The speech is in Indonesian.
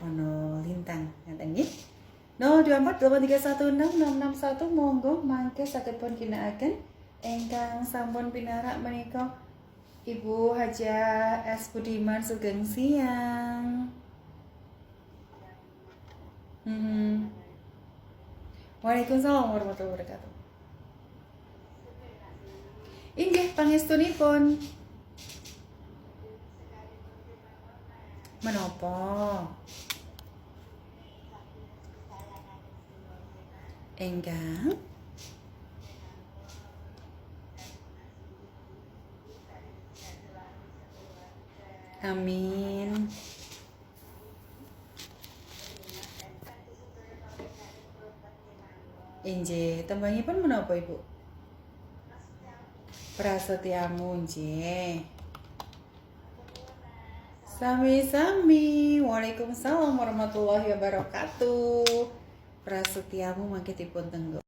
ono lintang ngaten nggih. 02483166661 monggo mangke saged pun ginakaken ingkang sampun pinarak menika Ibu Hajah S Budiman sugeng siang. Waalaikumsalam warahmatullahi wabarakatuh. Inggih pangestunipun. Menapa? Enggang amin. Inggih, tembangipun menapa Ibu? Prasetyamu nggih. Sami-sami. Waalaikumsalam warahmatullahi wabarakatuh. Prasetyamu mangke dipun tenggo.